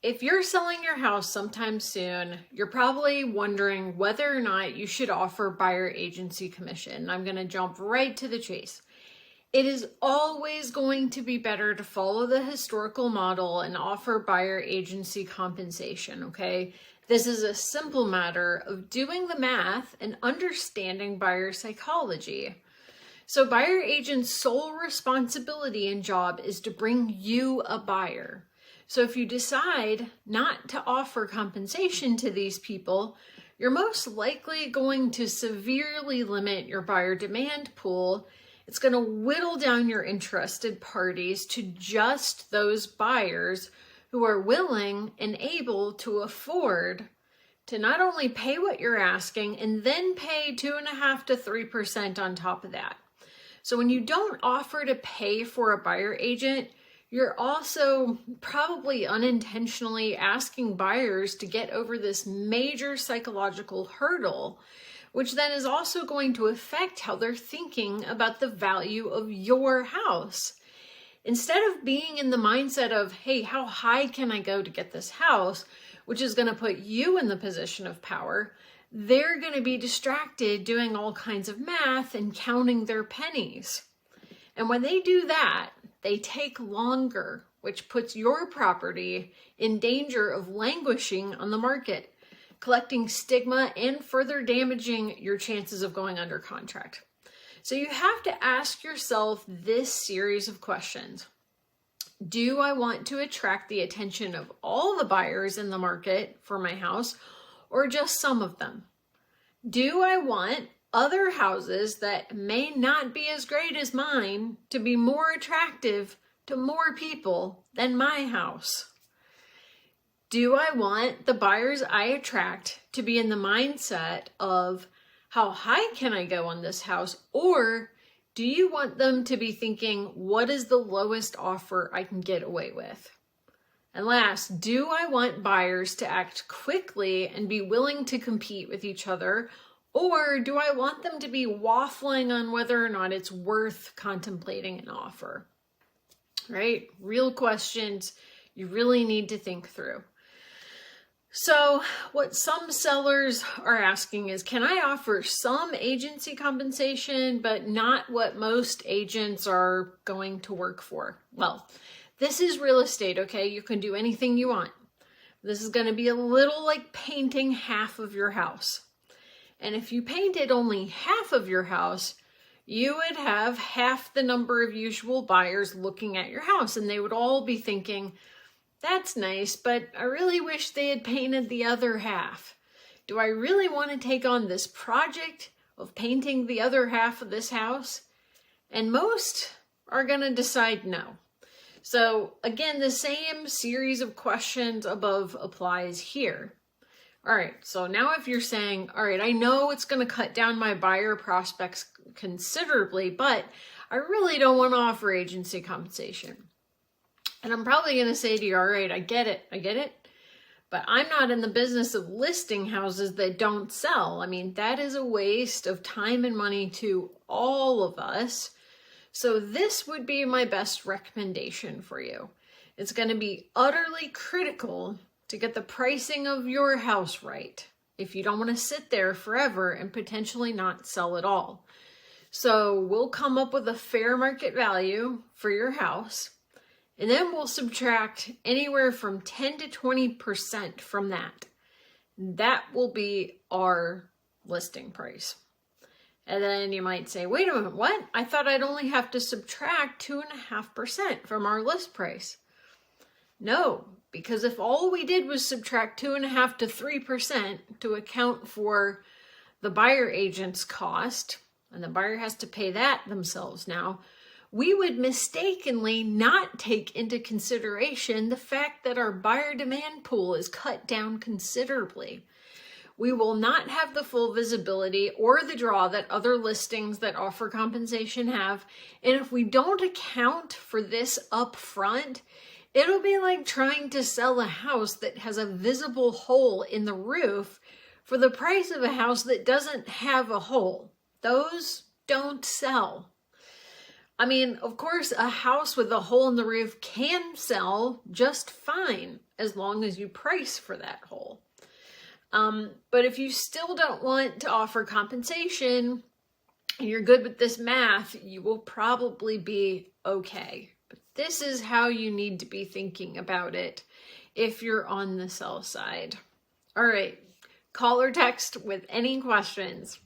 If you're selling your house sometime soon, you're probably wondering whether or not you should offer buyer agency commission. I'm going to jump right to the chase. It is always going to be better to follow the historical model and offer buyer agency compensation, okay? This is a simple matter of doing the math and understanding buyer psychology. So buyer agent's sole responsibility and job is to bring you a buyer. So if you decide not to offer compensation to these people, you're most likely going to severely limit your buyer demand pool. It's going to whittle down your interested parties to just those buyers who are willing and able to afford to not only pay what you're asking and then pay 2.5% to 3% on top of that. So when you don't offer to pay for a buyer agent, you're also probably unintentionally asking buyers to get over this major psychological hurdle, which then is also going to affect how they're thinking about the value of your house. Instead of being in the mindset of, hey, how high can I go to get this house, which is going to put you in the position of power, they're going to be distracted doing all kinds of math and counting their pennies. And when they do that, they take longer, which puts your property in danger of languishing on the market, collecting stigma and further damaging your chances of going under contract. So you have to ask yourself this series of questions. Do I want to attract the attention of all the buyers in the market for my house, or just some of them? Do I want other houses that may not be as great as mine to be more attractive to more people than my house? Do I want the buyers I attract to be in the mindset of how high can I go on this house? Or do you want them to be thinking, what is the lowest offer I can get away with? And last, do I want buyers to act quickly and be willing to compete with each other? Or do I want them to be waffling on whether or not it's worth contemplating an offer? Right? Real questions you really need to think through. So what some sellers are asking is, can I offer some agency compensation, but not what most agents are going to work for? Well, this is real estate, okay? You can do anything you want. This is going to be a little like painting half of your house. And if you painted only half of your house, you would have half the number of usual buyers looking at your house, and they would all be thinking, that's nice, but I really wish they had painted the other half. Do I really want to take on this project of painting the other half of this house? And most are going to decide no. So again, the same series of questions above applies here. All right, so now if you're saying, all right, I know it's going to cut down my buyer prospects considerably, but I really don't want to offer agency compensation. And I'm probably going to say to you, all right, I get it, but I'm not in the business of listing houses that don't sell. I mean, that is a waste of time and money to all of us. So this would be my best recommendation for you. It's going to be utterly critical to get the pricing of your house right if you don't want to sit there forever and potentially not sell at all. So we'll come up with a fair market value for your house, and then we'll subtract anywhere from 10 to 20% from that. That will be our listing price. And then you might say, wait a minute, what? I thought I'd only have to subtract 2.5% from our list price. No, because if all we did was subtract 2.5% to 3% to account for the buyer agent's cost, and the buyer has to pay that themselves now, we would mistakenly not take into consideration the fact that our buyer demand pool is cut down considerably. We will not have the full visibility or the draw that other listings that offer compensation have. And if we don't account for this up front, it'll be like trying to sell a house that has a visible hole in the roof for the price of a house that doesn't have a hole. Those don't sell. I mean, of course, a house with a hole in the roof can sell just fine. fine, as long as you price for that hole. But if you still don't want to offer compensation and you're good with this math, you will probably be okay. But this is how you need to be thinking about it if you're on the sell side. All right, call or text with any questions.